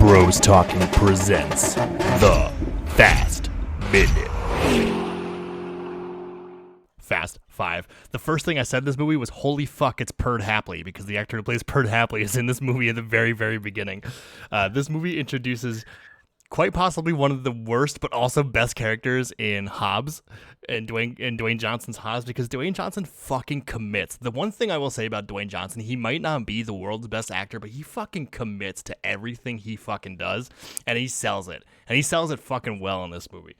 Bros Talking presents The Fast Minute. Fast 5. The first thing I said in this movie was, holy fuck, it's Perd Hapley, because the actor who plays Perd Hapley is in this movie at the very, very beginning. This movie introduces quite possibly one of the worst but also best characters in Hobbs and Dwayne Johnson's Hobbs, because Dwayne Johnson fucking commits. The one thing I will say about Dwayne Johnson, he might not be the world's best actor, but he fucking commits to everything he fucking does, and he sells it. And he sells it fucking well in this movie.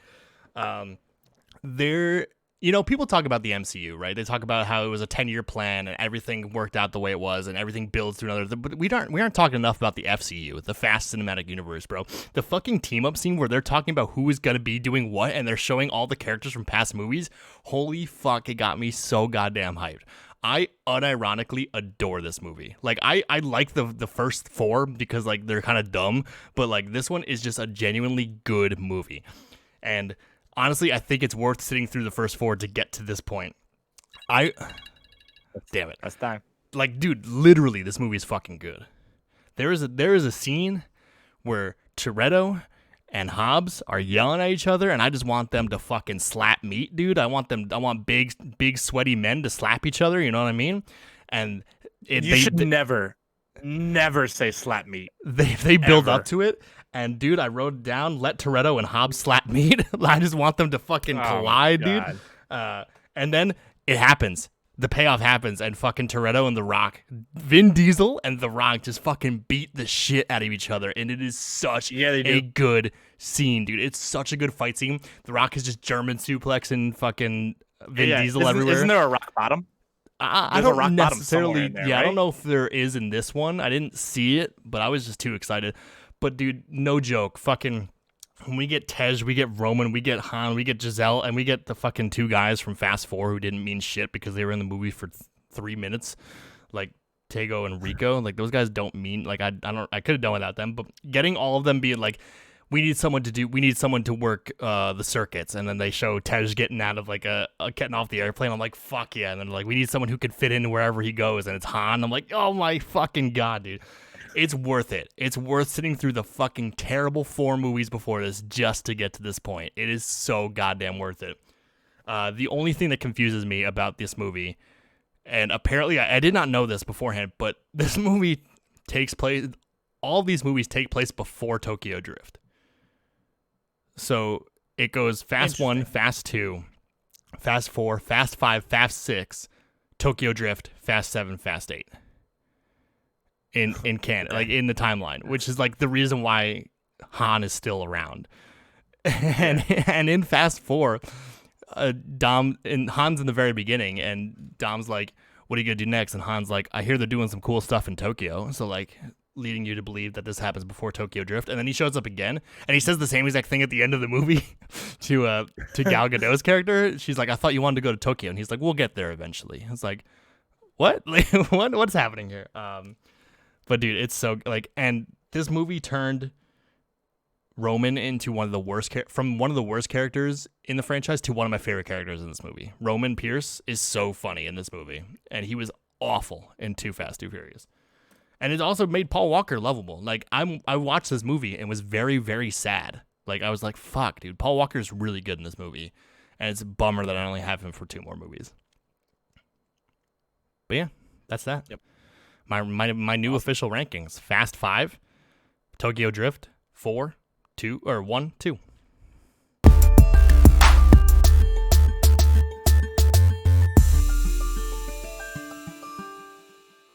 People talk about the MCU, right? They talk about how it was a 10-year plan and everything worked out the way it was and everything builds to another. But we aren't talking enough about the FCU, the Fast Cinematic Universe, bro. The fucking team-up scene where they're talking about who is going to be doing what and they're showing all the characters from past movies. Holy fuck, it got me so goddamn hyped. I unironically adore this movie. Like, I like the first four because, like, they're kind of dumb. But, like, this one is just a genuinely good movie. And honestly, I think it's worth sitting through the first four to get to this point. Damn it. That's time. Like, dude, literally, this movie is fucking good. There is a scene where Toretto and Hobbs are yelling at each other, and I just want them to fucking slap meat, dude. I want big, sweaty men to slap each other, you know what I mean? And You should never say slap meat. They build up to it. And, dude, I wrote it down, let Toretto and Hobbs slap meat. I just want them to fucking collide, dude. And then it happens. The payoff happens, and fucking Toretto and The Rock, Vin Diesel and The Rock just fucking beat the shit out of each other. And it is such a good scene, dude. It's such a good fight scene. The Rock is just German suplexing fucking Vin Diesel everywhere. Isn't there a rock bottom? I don't necessarily. There, yeah, right? I don't know if there is in this one. I didn't see it, but I was just too excited. But, dude, no joke. Fucking, when we get Tej, we get Roman, we get Han, we get Giselle, and we get the fucking two guys from Fast 4 who didn't mean shit because they were in the movie for 3 minutes, like Tego and Rico. Like, those guys don't mean, like, I could have done without them. But getting all of them being like, we need someone to work the circuits, and then they show Tej getting out of like getting off the airplane. I'm like, fuck yeah. And then like, we need someone who could fit in wherever he goes, and it's Han. I'm like, oh my fucking god, dude. It's worth it. It's worth sitting through the fucking terrible 4 movies before this just to get to this point. It is so goddamn worth it. The only thing that confuses me about this movie, and apparently I did not know this beforehand, but this movie takes place, all these movies take place before Tokyo Drift. So it goes Fast 1, Fast 2, Fast 4, Fast 5, Fast 6, Tokyo Drift, Fast 7, Fast 8. In Canada, like in the timeline, which is like the reason why Han is still around. And in Fast 4, Han's in the very beginning, and Dom's like, what are you gonna do next? And Han's like, I hear they're doing some cool stuff in Tokyo, so like leading you to believe that this happens before Tokyo Drift. And then he shows up again, and he says the same exact thing at the end of the movie to Gal Gadot's character. She's like, I thought you wanted to go to Tokyo, and he's like, we'll get there eventually. It's like, what? Like, what's happening here? But dude, it's so like, and this movie turned Roman into one of the worst from one of the worst characters in the franchise to one of my favorite characters in this movie. Roman Pierce is so funny in this movie, and he was awful in Too Fast, Too Furious. And it also made Paul Walker lovable. Like, I watched this movie and was very, very sad. Like, I was like, fuck, dude, Paul Walker's really good in this movie, and it's a bummer that I only have him for 2 more movies. But yeah, that's that. Yep. My new official rankings: Fast 5, Tokyo Drift 4, 2 or 1, 2.